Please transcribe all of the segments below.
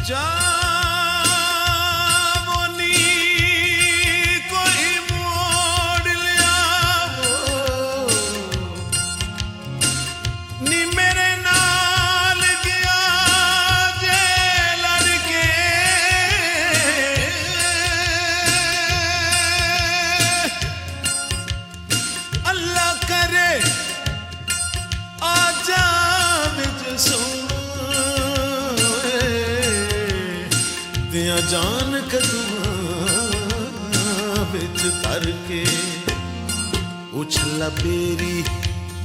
जावो नी कोई मोड़ लियावो नी मेरे नाल गया जे लड़के अल्लाह करे आजा विच सोए दिया जान कदमां विच तर के उछला बेरी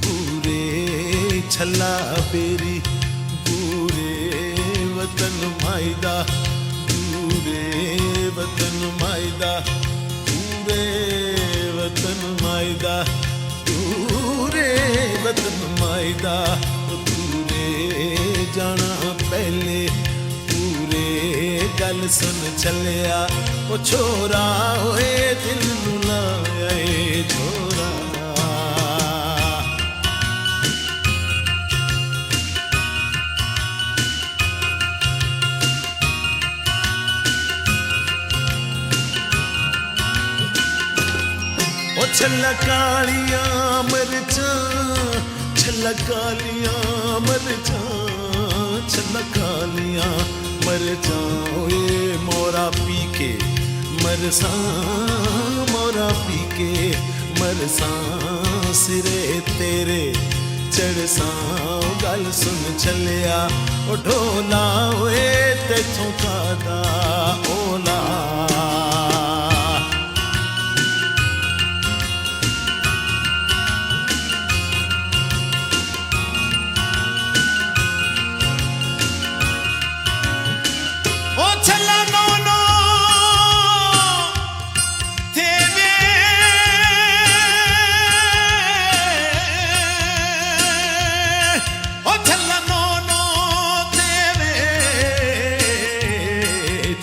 पूरे छला बेरी पूरे वतन मायदा पूरे वतन मायदा पूरे वतन मायदा पूरे वतन मायदा पूरे जाना पहले पूरे गल सुन चलिया ओ छोरा होए दिल नू लाया ए छोरा ओ छला कालियां मरचां छला कालियां मरचां छला कालियां मरचां ओए मोरा पी के मरसां मोरा पी के मरसां सिरे तेरे चढ़सां गल सुन चलिया ओ ढोला ओए तेथों कादा ओला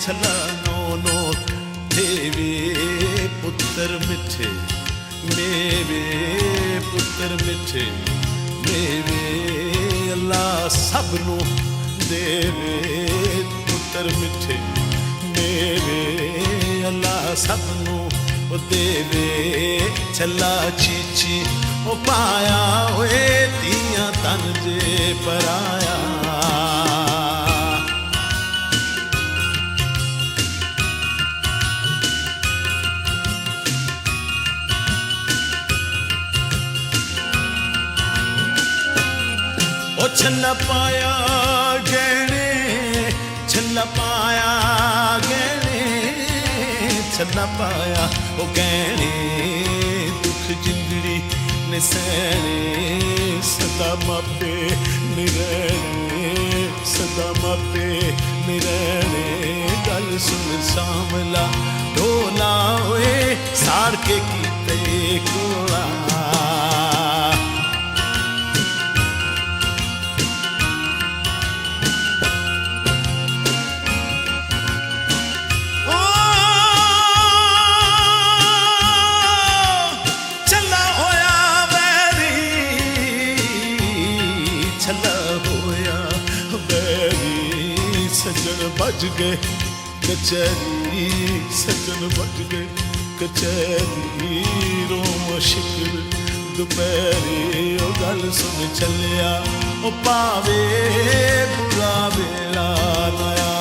छला नो नो देवे पुत्र मिठे मेवे पुत्र मिठे मेवे अल्लाह सबनू देवे पुत्र मिठे मेवे अल्लाह सबनू देवे छला चीची ओ पाया होए दियां तन जे पराया ओ छल्ला पाया गहने छल्ला पाया गहने छल्ला पाया ओ गहने दुख जिंदड़ी ने सहने सदा मापे निरहने सदा मापे निरहने गल सुन सामला ढोला होए साड़ के कीते कोला सजन बज गए कचहरी सजन बज गए कचहरी रोम शिकल दोपहरी ओ गल सुन चलिया ओ पावे बुरा वेला नया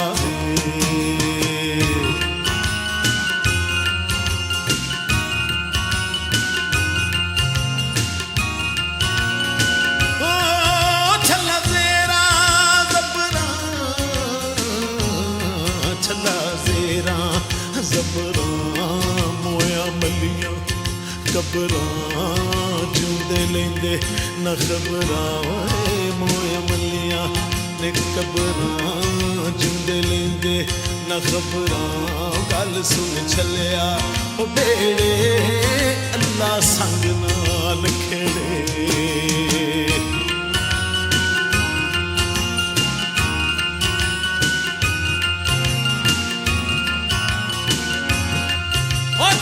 ज़बरां मोया मलियां कबरां जूंदे लेंदे न खबरां मोया मलियां ने कबरां जूंदे लेंदे न खबरां गल सुन चलिया ओ बेड़े अल्लाह संग नाल खेड़े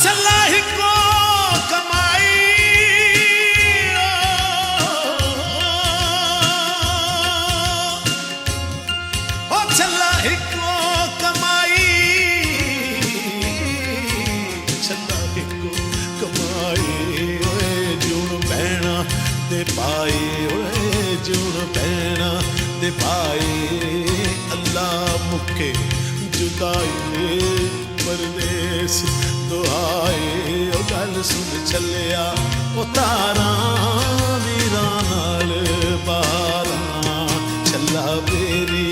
छल्ला ही को कमाई ओ छल्ला ही को पाए ओए जून पैना दे पाए अल्लाह मुखे जुदाई परदेस दुआए ओ गल सुन चलिया ओ तारा वीरा नाल बारां छल्ला बेरी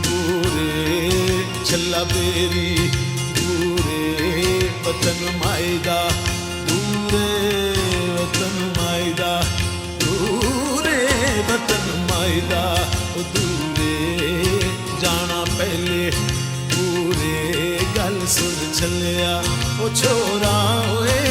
पूरे छल्ला बेरी पूरे वतन मायदा पूरे वतन मायदा पूरे वतन मायदा दूरे जाना पहले पूरे गल सुन चलिया ओ छोरा ओए